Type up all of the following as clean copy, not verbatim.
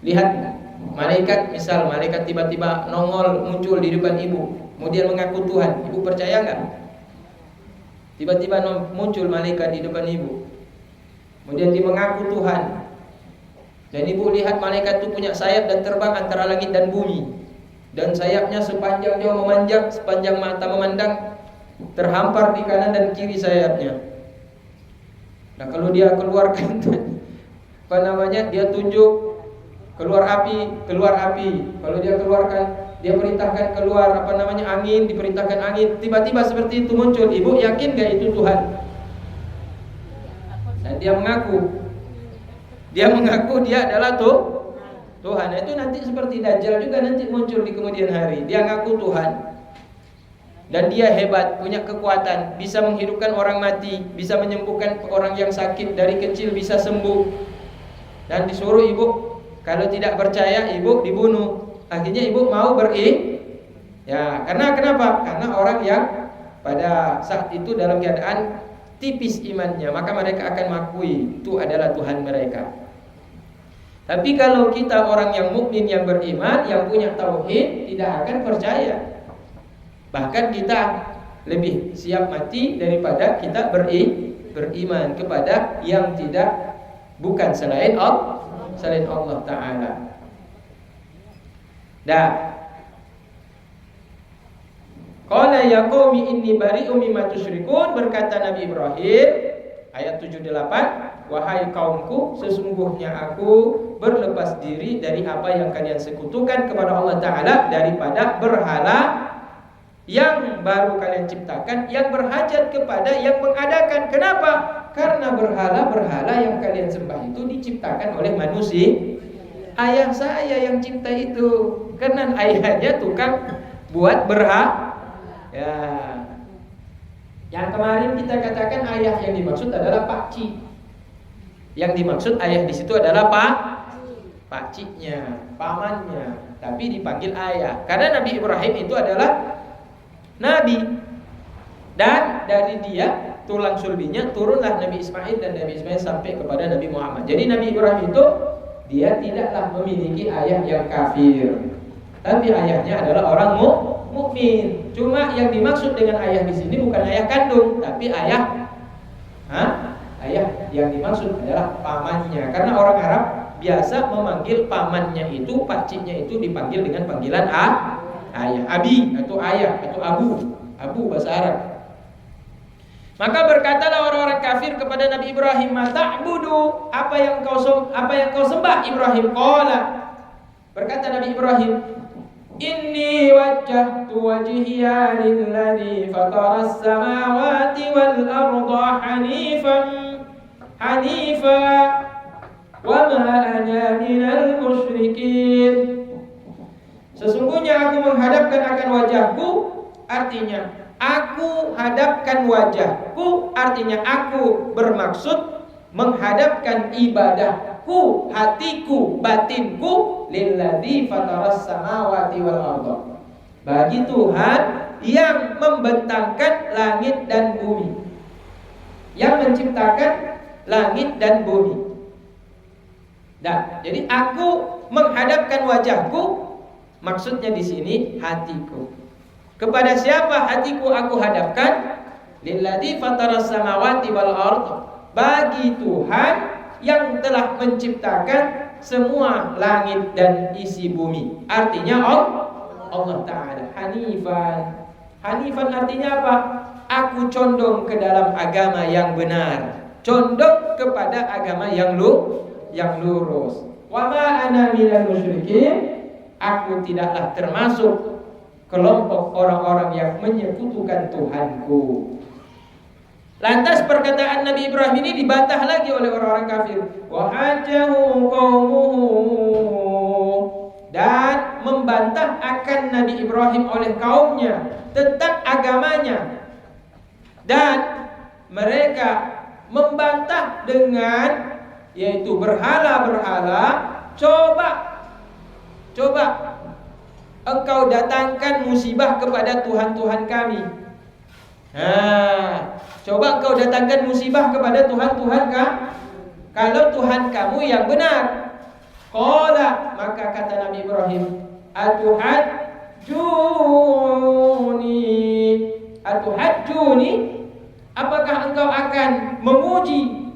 lihat malaikat, misal malaikat tiba-tiba nongol muncul di depan ibu, kemudian mengaku Tuhan, ibu percaya nggak? Tiba-tiba muncul malaikat di depan ibu, kemudian dia mengaku Tuhan, dan ibu lihat malaikat itu punya sayap dan terbang antara langit dan bumi, dan sayapnya sepanjang dia memanjang, sepanjang mata memandang, terhampar di kanan dan kiri sayapnya. Nah kalau dia keluarkan apa namanya, dia tunjuk keluar api, keluar api. Kalau dia keluarkan, dia perintahkan keluar apa namanya, angin, diperintahkan angin. Tiba-tiba seperti itu muncul. Ibu yakin gak itu Tuhan? Dan dia mengaku dia adalah Tuhan. Nah, itu nanti seperti Dajjal juga nanti muncul di kemudian hari. Dia ngaku Tuhan. Dan dia hebat, punya kekuatan, bisa menghidupkan orang mati, bisa menyembuhkan orang yang sakit, dari kecil bisa sembuh. Dan disuruh ibu, kalau tidak percaya ibu dibunuh. Akhirnya ibu mau ya, karena kenapa? Karena orang yang pada saat itu dalam keadaan tipis imannya, maka mereka akan mengakui itu adalah Tuhan mereka. Tapi kalau kita orang yang mukmin, yang beriman, yang punya tauhid, tidak akan percaya. Bahkan kita lebih siap mati daripada kita beriman kepada yang bukan selain Allah Ta'ala. Qala ya qaumi inni bari'um mimma tusyrikun, berkata Nabi Ibrahim ayat 78, wahai kaumku, sesungguhnya aku berlepas diri dari apa yang kalian sekutukan kepada Allah Ta'ala, daripada berhala yang baru kalian ciptakan, yang berhajat kepada yang mengadakan. Kenapa? Karena berhala-berhala yang kalian sembah itu diciptakan oleh manusia. Ayah saya yang cipta itu, karena ayahnya tukang buat berhala. Ya, yang kemarin kita katakan ayah yang dimaksud adalah pakcik. Yang dimaksud ayah di situ adalah pakciknya, pamannya, tapi dipanggil ayah. Karena Nabi Ibrahim itu adalah nabi, dan dari dia tulang sulbinya turunlah Nabi Ismail, dan Nabi Ismail sampai kepada Nabi Muhammad. Jadi Nabi Ibrahim itu dia tidaklah memiliki ayah yang kafir, tapi ayahnya adalah orang mukmin. Cuma yang dimaksud dengan ayah di sini bukan ayah kandung, tapi ayah yang dimaksud adalah pamannya. Karena orang Arab biasa memanggil pamannya itu, pakciknya itu dipanggil dengan panggilan ayah, abi atau ayah atau abu bahasa Arab. Maka berkatalah orang-orang kafir kepada Nabi Ibrahim, "Mata'budu, apa yang kau sembah Ibrahim?" Qala, berkata Nabi Ibrahim, "Inni wajjahtu wajhiya lilladzi fataras samawati wal arda hanifa wa ma ana minal musyrikin." Sesungguhnya aku menghadapkan akan wajahku, artinya aku hadapkan wajahku, artinya aku bermaksud menghadapkan ibadahku, hatiku, batinku, lilladzi fataras samawati wal arda, bagi Tuhan yang membentangkan langit dan bumi, yang menciptakan langit dan bumi. Jadi aku menghadapkan wajahku, maksudnya di sini hatiku. Kepada siapa hatiku aku hadapkan? Lilladzi fataras samawati wal ardh, bagi Tuhan yang telah menciptakan semua langit dan isi bumi. Artinya Allah Ta'ala. Hanifan artinya apa? Aku condong ke dalam agama yang benar, condong kepada agama yang lurus. Wa ma ana minal musyrikin, aku tidaklah termasuk kelompok orang-orang yang menyekutukan Tuhanku. Lantas perkataan Nabi Ibrahim ini dibantah lagi oleh orang-orang kafir. Wa hajahu qaumuhu, dan membantah akan Nabi Ibrahim oleh kaumnya tentang agamanya. Dan mereka membantah dengan yaitu berhala-berhala. Coba engkau datangkan musibah kepada Tuhan-Tuhan kami. Coba engkau datangkan musibah kepada Tuhan kami. Kalau Tuhan kamu yang benar, Qala, maka kata Nabi Ibrahim, atuhajjuni, apakah engkau akan memuji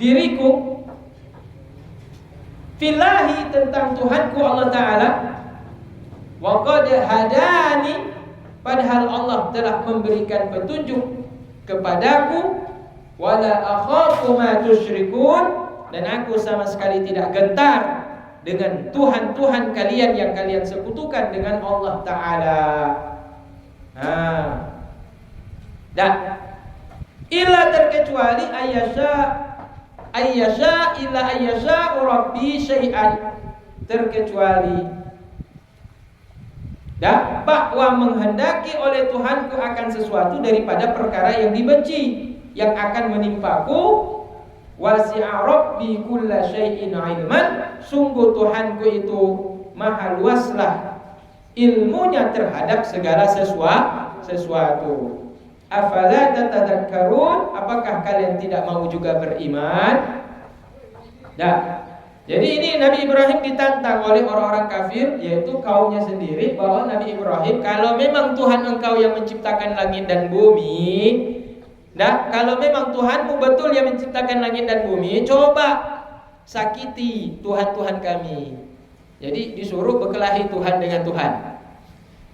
diriku fillahi, tentang Tuhanku Allah Ta'ala, wa qad hadani, padahal Allah telah memberikan petunjuk kepadaku, wala akhafu ma tusyrikun, dan aku sama sekali tidak gentar dengan Tuhan-Tuhan kalian yang kalian sekutukan dengan Allah Ta'ala. Dan illa, terkecuali ayyasha illa ayyasha rabbi syai'an, terkecuali dan bahwa menghendaki oleh Tuhanku akan sesuatu daripada perkara yang dibenci yang akan menimpaku. Wasi'a rabbi kulla syai'in ilman, sungguh Tuhanku itu maha luaslah ilmunya terhadap segala sesuatu. Afala tatadakkarun, apakah kalian tidak mau juga beriman? Nah, jadi ini Nabi Ibrahim ditantang oleh orang-orang kafir, yaitu kaumnya sendiri, bahwa Nabi Ibrahim, kalau memang Tuhan engkau yang menciptakan langit dan bumi, kalau memang Tuhanmu betul yang menciptakan langit dan bumi, coba sakiti Tuhan-Tuhan kami. Jadi disuruh berkelahi Tuhan dengan Tuhan.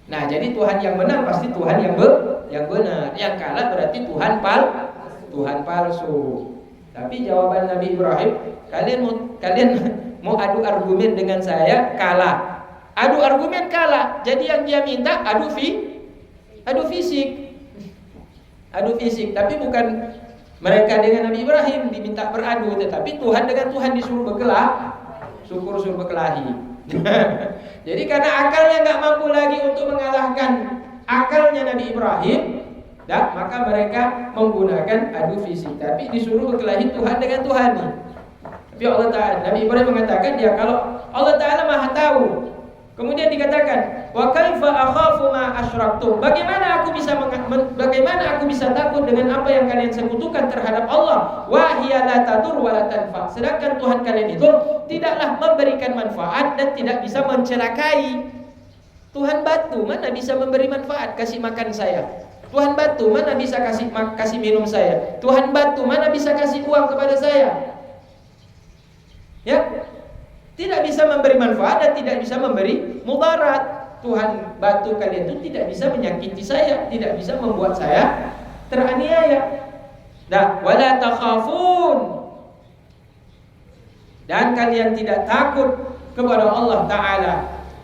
Nah, jadi Tuhan yang menang pasti Tuhan yang benar. Yang kalah berarti Tuhan palsu. Tapi jawaban Nabi Ibrahim, kalian mau adu argumen dengan saya, kalah. Adu argumen kalah. Jadi yang dia minta adu fisik. Adu fisik, tapi bukan mereka dengan Nabi Ibrahim diminta beradu, tetapi Tuhan dengan Tuhan disuruh berkelah. Syukur suruh berkelahi. Jadi karena akalnya nggak mampu lagi untuk mengalahkan akalnya Nabi Ibrahim, maka mereka menggunakan adu fisik. Tapi disuruh berkelahi Tuhan dengan Tuhan nih. Tapi Allah Ta'ala, Nabi Ibrahim mengatakan, kalau Allah Ta'ala maha tahu. Kemudian dikatakan, wa kaifa akhafu ma asyraktum, bagaimana aku bisa takut dengan apa yang kalian sekutukan terhadap Allah, wa hiya la tadur wa la tanfa, sedangkan Tuhan kalian itu tidaklah memberikan manfaat dan tidak bisa mencelakai. Tuhan batu mana bisa memberi manfaat, kasih makan saya. Tuhan batu mana bisa kasih minum saya. Tuhan batu mana bisa kasih uang kepada saya. Ya, tidak bisa memberi manfaat dan tidak bisa memberi mudarat. Tuhan batu kalian itu tidak bisa menyakiti saya, tidak bisa membuat saya teraniaya. Wala takhafun, dan kalian tidak takut kepada Allah Ta'ala.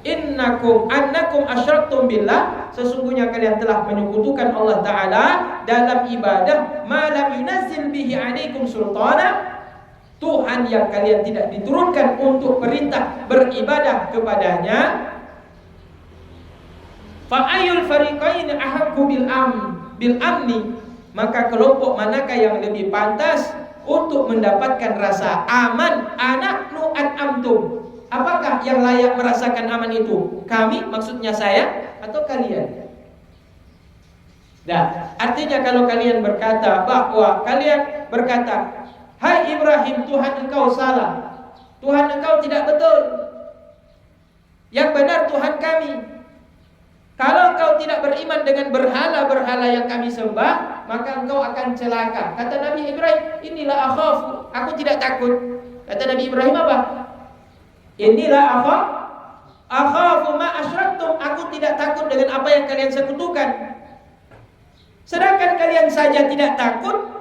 Annakum asyraktum billah, sesungguhnya kalian telah menyekutukan Allah Ta'ala dalam ibadah ma lam yunazzil bihi alaikum sultana, Tuhan yang kalian tidak diturunkan untuk perintah beribadah kepadanya. Fa'ayul fariqain ahaqqu bil amni, maka kelompok manakah yang lebih pantas untuk mendapatkan rasa aman? Anaknu an'amtum, apakah yang layak merasakan aman itu? Kami, maksudnya saya atau kalian? Artinya kalau kalian berkata hai Ibrahim, Tuhan engkau salah, Tuhan engkau tidak betul, yang benar Tuhan kami. Kalau engkau tidak beriman dengan berhala-berhala yang kami sembah, maka engkau akan celaka. Kata Nabi Ibrahim, inilah akhafu, aku tidak takut. Kata Nabi Ibrahim apa? Inilah akhafu ma asyraktum, aku tidak takut dengan apa yang kalian sekutukan. Sedangkan kalian saja tidak takut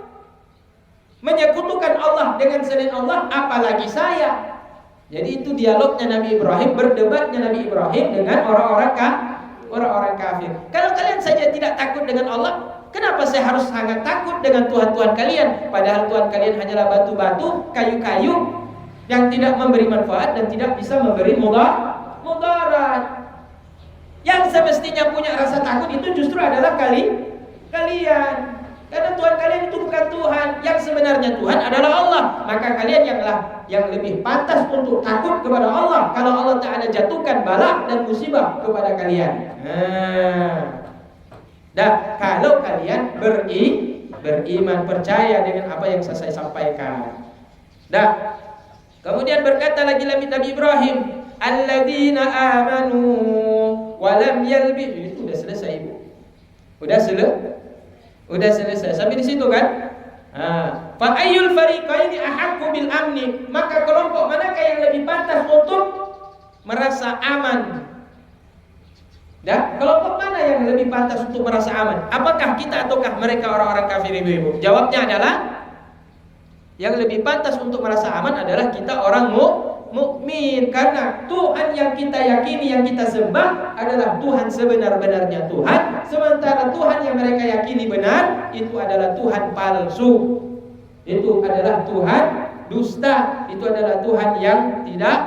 menyekutukan Allah dengan selain Allah, apalagi saya. Jadi itu dialognya Nabi Ibrahim, berdebatnya Nabi Ibrahim dengan orang-orang kafir. Kalau kalian saja tidak takut dengan Allah, kenapa saya harus sangat takut dengan Tuhan-Tuhan kalian? Padahal Tuhan kalian hanyalah batu-batu, kayu-kayu yang tidak memberi manfaat dan tidak bisa memberi mudarat. Yang semestinya punya rasa takut itu justru adalah kalian. Karena Tuhan kalian itu bukan Tuhan, yang sebenarnya Tuhan adalah Allah. Maka kalian yang lebih pantas untuk takut kepada Allah kalau Allah Ta'ala jatuhkan bala dan musibah kepada kalian. Kalau kalian beriman, percaya dengan apa yang saya sampaikan. Kemudian berkata lagi Nabi Ibrahim, alladzina amanu wa lam yalbisu. Itu sudah selesai, Ibu. Udah selesai. Sampai di situ kan? Fa ayyul fariqaini ahaqqu bil amni? Maka kelompok manakah yang lebih pantas untuk merasa aman? Dan kelompok mana yang lebih pantas untuk merasa aman? Apakah kita ataukah mereka orang-orang kafir, Ibu? Jawabnya adalah yang lebih pantas untuk merasa aman adalah kita orang mukmin, karena Tuhan yang kita yakini, yang kita sembah adalah Tuhan sebenar-benarnya Tuhan. Sementara Tuhan yang mereka yakini benar itu adalah Tuhan palsu. Itu adalah Tuhan dusta. Itu adalah Tuhan yang tidak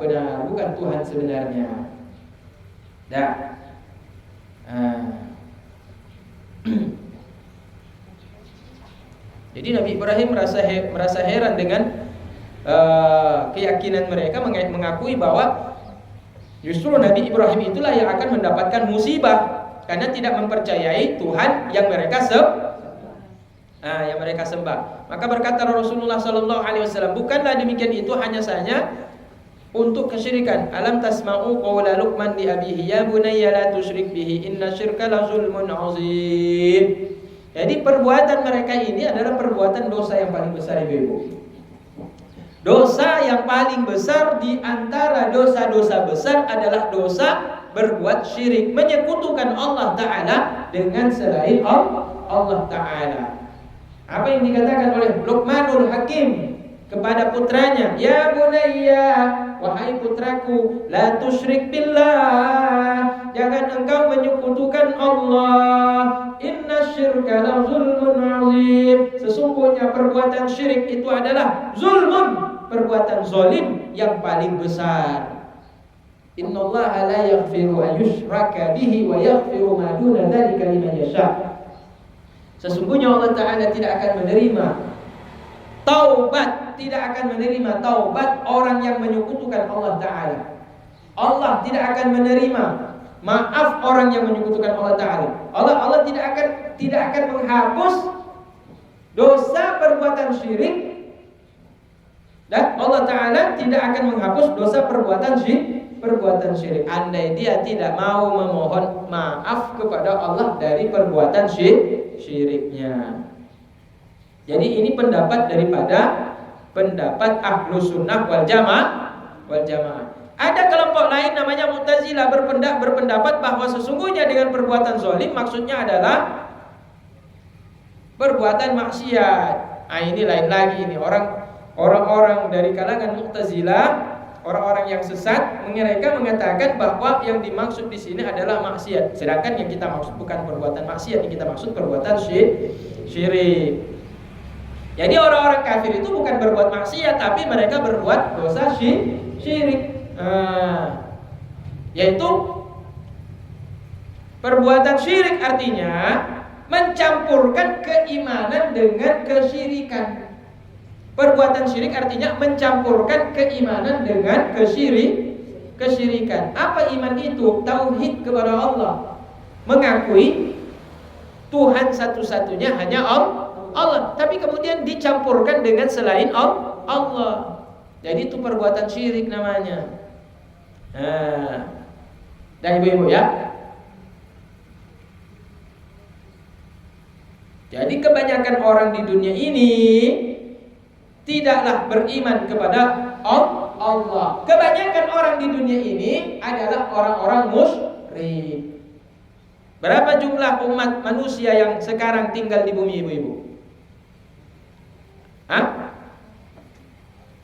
benar, bukan Tuhan sebenarnya. Jadi Nabi Ibrahim merasa heran dengan keyakinan mereka, mengakui bahwa justru Nabi Ibrahim itulah yang akan mendapatkan musibah karena tidak mempercayai Tuhan yang mereka sembah. Maka berkata Rasulullah SAW, bukanlah demikian itu hanya saja untuk kesyirikan. Alam tasma'u qawla Luqman li abihi ya bunayya la tusyrik bihi inna syirka la zulmun azim. Jadi perbuatan mereka ini adalah perbuatan dosa yang paling besar, Ibu. Dosa yang paling besar di antara dosa-dosa besar adalah dosa berbuat syirik, menyekutukan Allah Ta'ala dengan selain Allah Ta'ala. Apa yang dikatakan oleh Luqmanul Hakim kepada putranya, ya bunayya, wahai putraku, la tusyrik billah, jangan engkau menyekutukan Allah. Inna syirka la zulmun azim. Sesungguhnya perbuatan syirik itu adalah zulmun, perbuatan zalim yang paling besar. Innallaha la yaghfiru an yushraka bihi wa yaghfiru ma duna dzalika liman yasha. Sesungguhnya Allah Ta'ala tidak akan menerima taubat, tidak akan menerima taubat orang yang menyekutukan Allah Ta'ala. Allah tidak akan menerima maaf orang yang menyekutukan Allah Ta'ala. Allah tidak akan menghapus dosa perbuatan syirik, dan Allah Ta'ala tidak akan menghapus dosa perbuatan syirik. Andai dia tidak mau memohon maaf kepada Allah dari perbuatan syiriknya. Jadi ini pendapat daripada pendapat Ahlus Sunnah wal Jamaah. Ada kelompok lain namanya Mu'tazilah berpendapat bahwa sesungguhnya dengan perbuatan zalim maksudnya adalah perbuatan maksiat. Ini lain lagi, ini orang-orang dari kalangan Mu'tazilah, orang-orang yang sesat, mereka mengatakan bahwa yang dimaksud di sini adalah maksiat, sedangkan yang kita maksud bukan perbuatan maksiat, yang kita maksud perbuatan syirik. Jadi orang-orang kafir itu bukan berbuat maksiat, tapi mereka berbuat dosa syirik. Yaitu perbuatan syirik artinya mencampurkan keimanan dengan kesyirikan. Perbuatan syirik artinya mencampurkan keimanan dengan kesyirikan. Apa iman itu? Tauhid kepada Allah, mengakui Tuhan satu-satunya hanya Allah, tapi kemudian dicampurkan dengan selain Allah. Jadi itu perbuatan syirik namanya. Dan ibu-ibu ya. Jadi kebanyakan orang di dunia ini tidaklah beriman kepada Allah. Kebanyakan orang di dunia ini adalah orang-orang musyrik. Berapa jumlah umat manusia yang sekarang tinggal di bumi, ibu-ibu?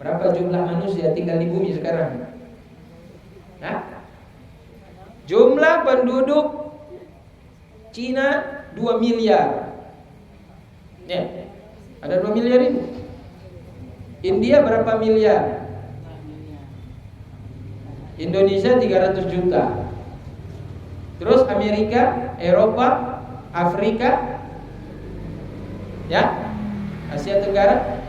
Berapa jumlah manusia tinggal di bumi sekarang? Jumlah penduduk Cina 2 miliar. Ya, ada 2 miliar ini. India berapa miliar? Indonesia 300 juta. Terus Amerika, Eropa, Afrika, ya, Asia Tenggara.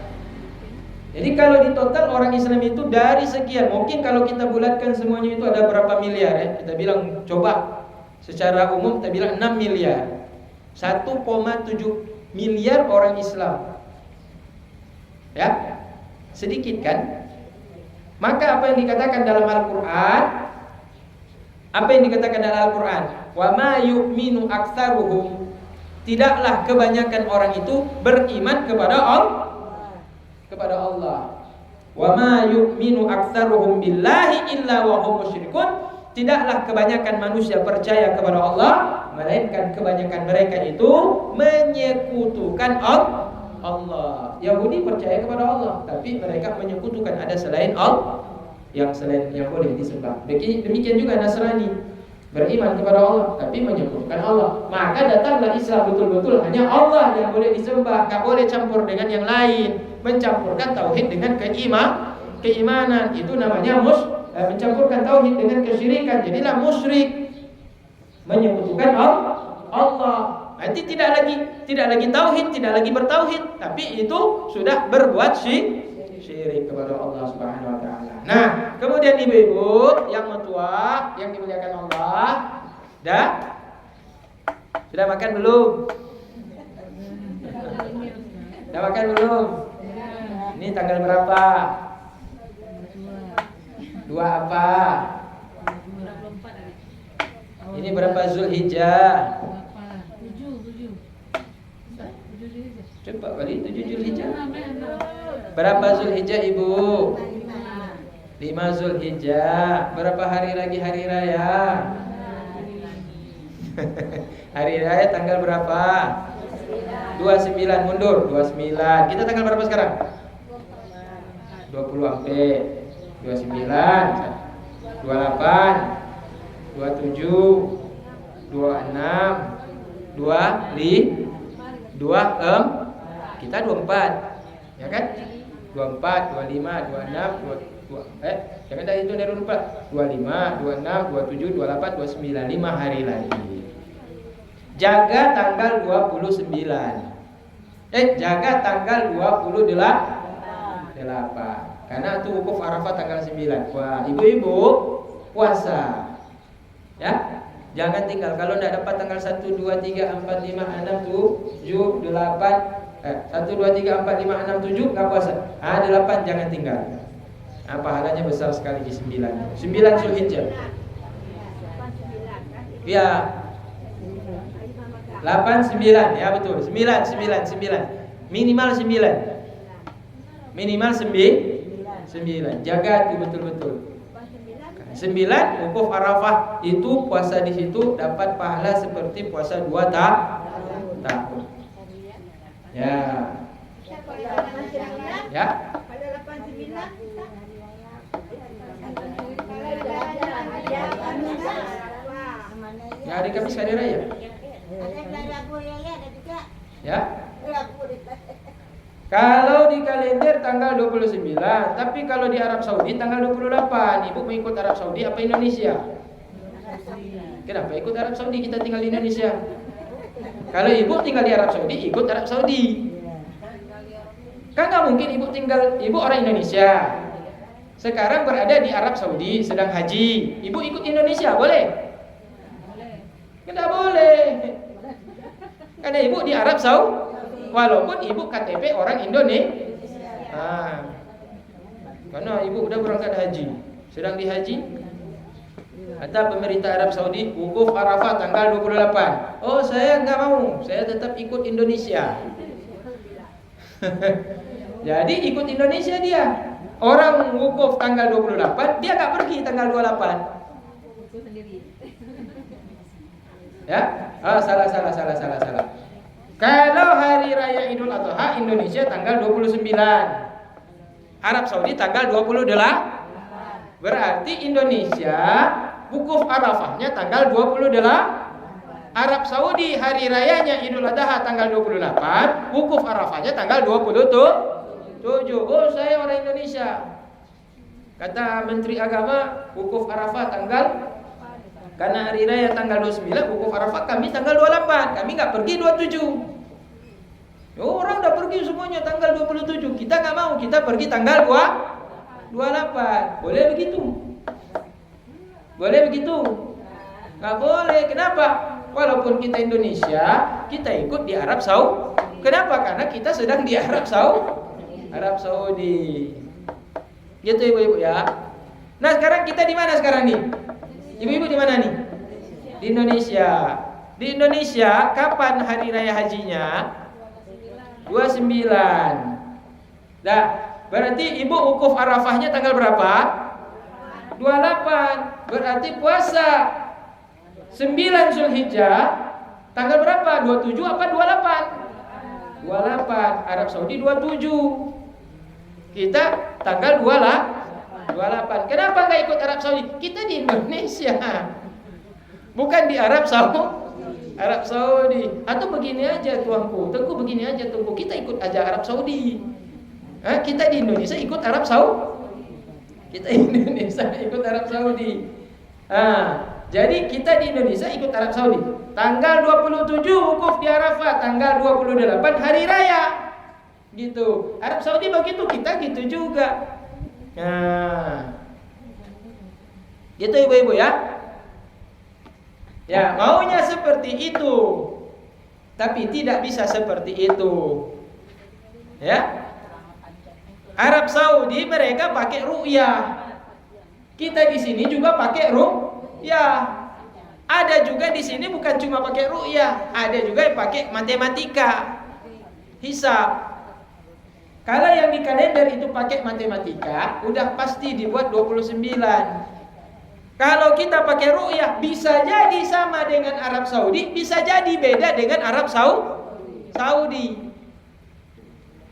Jadi kalau di total orang Islam itu dari sekian, mungkin kalau kita bulatkan semuanya itu ada berapa miliar ya? Kita bilang coba secara umum kita bilang 6 miliar. 1,7 miliar orang Islam. Ya. Sedikit kan? Maka apa yang dikatakan dalam Al-Quran? Apa yang dikatakan dalam Al-Quran? Wa ma yu'minu aktsaruhum, tidaklah kebanyakan orang itu beriman kepada Allah. Wa ma yu'minu aktsaruhum billahi illa wa hum musyrikun, tidaklah kebanyakan manusia percaya kepada Allah, melainkan kebanyakan mereka itu menyekutukan Allah. Yahudi percaya kepada Allah, tapi mereka menyekutukan ada selain Allah, yang selain yang boleh disembah. Demikian juga Nasrani, beriman kepada Allah tapi menyekutukan Allah. Maka datanglah Islam, betul-betul hanya Allah yang boleh disembah, tak boleh campur dengan yang lain. Mencampurkan tauhid dengan keimanan itu namanya mencampurkan tauhid dengan kesyirikan, jadilah musyrik, menyekutukan Allah. Nanti tidak lagi tauhid, tidak lagi bertauhid, tapi itu sudah berbuat syirik kepada Allah Subhanahu wa taala. Nah, kemudian ibu-ibu yang tua yang dimuliakan Allah, sudah makan belum? Sudah makan belum? Ini tanggal berapa? 2 apa? Ini berapa Zulhijjah? Coba kali 7 Zulhijjah. Berapa Zulhijjah ibu? 5 Zulhijjah. Berapa hari lagi hari raya? Hari raya tanggal berapa? 29 mundur, 29. Kita tanggal berapa sekarang? 20 sampai 29, 28, 27, 26, 25, kita 24, ya kan? 24, 25, 26, jangan dari itu dari 24, 25, 26, 27, 28, 29, 5 hari lagi. Jaga tanggal 29. Jaga tanggal 28. Karena itu wukuf Arafah tanggal 9. Wah, ibu-ibu puasa. Ya. Jangan tinggal. Kalau tidak dapat tanggal 1, 2, 3, 4, 5, 6, 7, 8 1, 2, 3, 4, 5, 6, 7 enggak puasa. 8 jangan tinggal. Pahalanya besar sekali di 9. 9 Zulhijjah. Ya. 8, 9, ya betul. 9. Minimal 9. Minimal 9. Jaga itu betul-betul. 9 wukuf Arafah itu puasa di situ dapat pahala seperti puasa 2 tahun. Ya. Ya. Ya, hari Kamis hari raya. Ya. Kalau di kalender tanggal 29, tapi kalau di Arab Saudi tanggal 28. Ibu mau ikut Arab Saudi apa Indonesia? Kenapa ikut Arab Saudi? Kita tinggal di Indonesia. Kalau ibu tinggal di Arab Saudi, ikut Arab Saudi. Kan nggak mungkin ibu orang Indonesia. Sekarang berada di Arab Saudi sedang haji. Ibu ikut Indonesia boleh? Tidak boleh. Karena ibu di Arab Saudi. Walaupun ibu KTP orang Indonesia. Karena ibu udah berangkat haji, sedang di haji. Kata pemerintah Arab Saudi, wukuf Arafah tanggal 28. Oh, saya nggak mau, saya tetap ikut Indonesia. Jadi ikut Indonesia dia. Orang wukuf tanggal 28, dia nggak pergi tanggal 28. Ya? Salah. Kalau hari raya Idul Adha Indonesia tanggal 29, Arab Saudi tanggal 28. Berarti Indonesia wukuf Arafahnya tanggal 28. Arab Saudi hari rayanya Idul Adha tanggal 28, wukuf Arafahnya tanggal 27. Oh, saya orang Indonesia. Kata Menteri Agama, wukuf Arafah tanggal, karena hari raya tanggal 29, wukuf Arafah kami tanggal 28. Kami nggak pergi 27. Orang udah pergi semuanya tanggal 27. Kita nggak mau, kita pergi tanggal 28. Boleh begitu? Boleh begitu? Nggak boleh. Kenapa? Walaupun kita Indonesia, kita ikut di Arab Saudi. Kenapa? Karena kita sedang di Arab Saudi. Gitu ibu-ibu ya. Nah sekarang kita di mana sekarang nih? Ibu-ibu di mana nih? Di Indonesia. Di Indonesia kapan hari raya hajinya? 29. Nah, berarti ibu wukuf Arafahnya tanggal berapa? 28. Berarti puasa 9 Zulhijjah tanggal berapa? 27 apa 28? 28. Arab Saudi 27. Kita tanggal 28. Kenapa nggak ikut Arab Saudi? Kita di Indonesia, bukan di Arab Saudi. Atau begini aja tuanku, Tengku begini aja tuanku, kita ikut aja Arab Saudi. Kita di Indonesia ikut Arab Saudi. Kita Indonesia ikut Arab Saudi. Jadi kita di Indonesia ikut Arab Saudi. Tanggal 27 wukuf di Arafah, tanggal 28 hari raya. Gitu. Arab Saudi begitu, kita gitu juga. Gitu ibu-ibu ya. Ya, maunya seperti itu. Tapi tidak bisa seperti itu. Ya. Arab Saudi mereka pakai ru'yah. Kita di sini juga pakai ru'yah. Ada juga di sini bukan cuma pakai ru'yah, ada juga yang pakai matematika, hisab. Kalau yang di kalender itu pakai matematika, udah pasti dibuat 29. Kalau kita pakai ru'yah, bisa jadi sama dengan Arab Saudi, bisa jadi beda dengan Arab Saudi.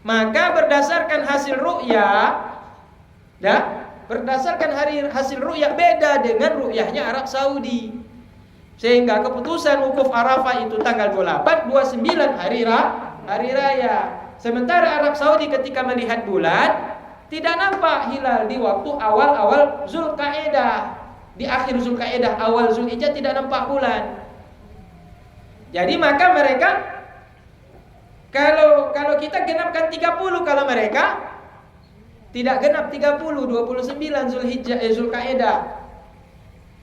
Maka berdasarkan hasil ru'yah, berdasarkan hasil ru'yah beda dengan ru'yahnya Arab Saudi. Sehingga keputusan wukuf Arafah itu tanggal 28, 29 hari raya. Sementara Arab Saudi ketika melihat bulan tidak nampak hilal di waktu awal-awal Zulqa'edah. Di akhir Zulqa'edah, awal Zulhijjah tidak nampak bulan. Jadi maka mereka kalau kita genapkan 30, kalau mereka tidak genap 30, 29 Zulqa'edah.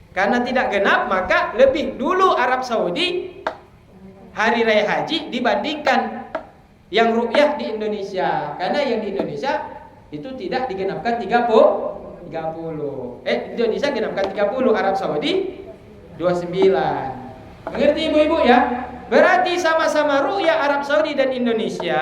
Karena tidak genap maka lebih dulu Arab Saudi hari raya haji dibandingkan yang ru'yah di Indonesia. Karena yang di Indonesia itu tidak digenapkan 30. Indonesia genapkan 30, Arab Saudi 29. Mengerti ibu-ibu ya? Berarti sama-sama ru'yah Arab Saudi dan Indonesia,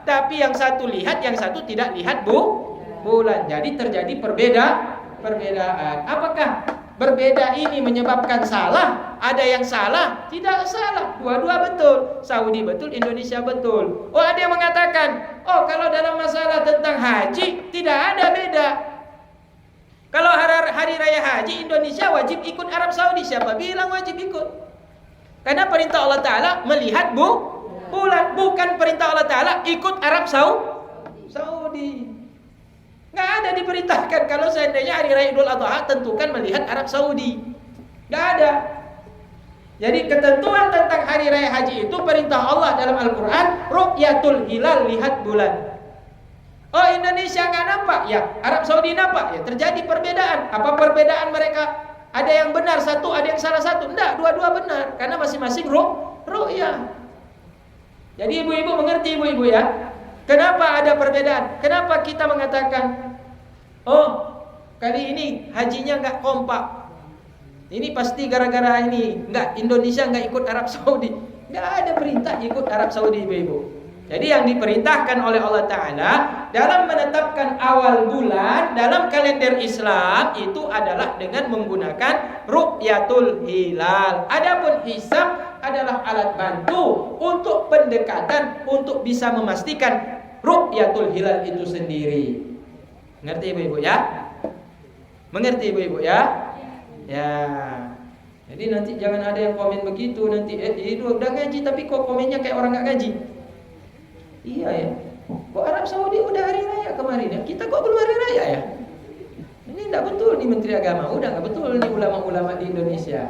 tapi yang satu lihat, yang satu tidak lihat bulan. Jadi terjadi perbedaan. Apakah berbeda ini menyebabkan salah? Ada yang salah? Tidak salah. Dua-dua betul. Saudi betul, Indonesia betul. Oh, ada yang mengatakan, oh kalau dalam masalah tentang haji tidak ada beda. Kalau hari raya haji Indonesia wajib ikut Arab Saudi. Siapa bilang wajib ikut? Karena perintah Allah Ta'ala melihat bulan. Bukan perintah Allah Ta'ala ikut Arab Saudi. Nggak ada diperintahkan kalau seandainya hari raya Idul Adha tentukan melihat Arab Saudi. Nggak ada. Jadi ketentuan tentang hari raya haji itu perintah Allah dalam Al-Quran, ru'yatul hilal, lihat bulan. Oh, Indonesia nggak nampak, ya Arab Saudi nampak, ya terjadi perbedaan. Apa perbedaan mereka? Ada yang benar satu, ada yang salah satu. Enggak, dua-dua benar, karena masing-masing ru'yah. Jadi ibu-ibu mengerti ibu-ibu ya? Kenapa ada perbedaan? Kenapa kita mengatakan, oh kali ini hajinya nggak kompak? Ini pasti gara-gara ini, nggak, Indonesia nggak ikut Arab Saudi. Nggak ada perintah ikut Arab Saudi ibu-ibu. Jadi yang diperintahkan oleh Allah Ta'ala dalam menetapkan awal bulan dalam kalender Islam itu adalah dengan menggunakan ru'yatul hilal. Adapun hisab adalah alat bantu untuk pendekatan untuk bisa memastikan ru'yatul hilal itu sendiri. Mengerti ibu-ibu ya? Mengerti ibu-ibu ya? Ya. Jadi nanti jangan ada yang komen begitu nanti itu udah ngaji tapi kok komennya kayak orang nggak ngaji. Iya ya. Kok Arab Saudi udah hari raya kemarin ya? Kita kok belum hari raya ya? Ini enggak betul nih Menteri Agama. Udah enggak betul nih ulama-ulama di Indonesia.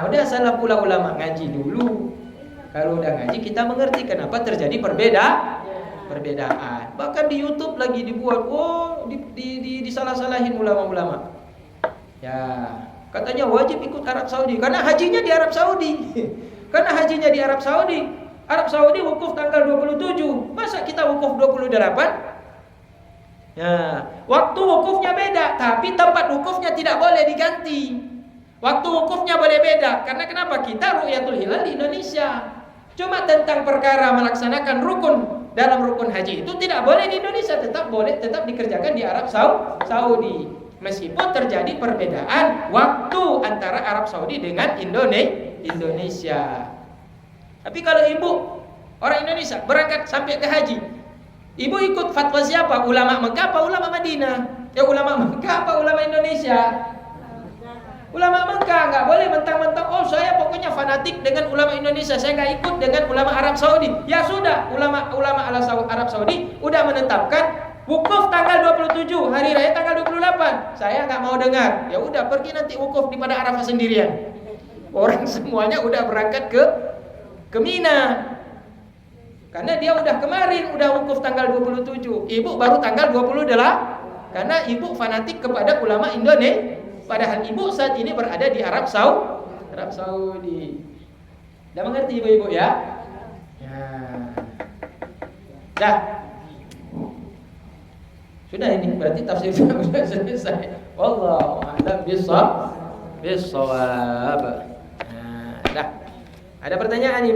Udah salah pula ulama, ngaji dulu. Kalau udah ngaji kita mengerti kenapa terjadi perbedaan. Bahkan di YouTube lagi dibuat, disalah-salahin ulama-ulama. Ya, katanya wajib ikut Arab Saudi karena hajinya di Arab Saudi. Karena hajinya di Arab Saudi. Arab Saudi wukuf tanggal 27. Masa kita wukuf 28? Ya, waktu wukufnya beda, tapi tempat wukufnya tidak boleh diganti. Waktu wukufnya boleh beda, karena kenapa? Kita ru'yatul hilal di Indonesia. Cuma tentang perkara melaksanakan rukun dalam rukun haji itu tidak boleh di Indonesia, tetap dikerjakan di Arab Saudi. Meskipun terjadi perbedaan waktu antara Arab Saudi dengan Indonesia. Tapi kalau ibu orang Indonesia berangkat sampai ke haji, ibu ikut fatwa siapa? Ulama Mekah apa ulama Madinah? Ya ulama Mekah apa ulama Indonesia? Ulama Mekah. Nggak boleh mentang-mentang, oh saya pokoknya fanatik dengan ulama Indonesia, saya nggak ikut dengan ulama Arab Saudi. Ya sudah, ulama Arab Saudi udah menetapkan wukuf tanggal 27, hari raya tanggal 28. Saya nggak mau dengar. Ya udah, pergi nanti wukuf di pada Arafah sendirian. Orang semuanya udah berangkat ke Mina. Karena dia udah kemarin udah wukuf tanggal 27. Ibu baru tanggal 28. Karena ibu fanatik kepada ulama Indonesia. Padahal ibu saat ini berada di Arab Saudi. Dah mengerti ibu-ibu ya? Ya. Dah. Sudah ini berarti tafsirnya sudah selesai. Wallahu a'lam bissawab. Dah. Ada pertanyaan ibu?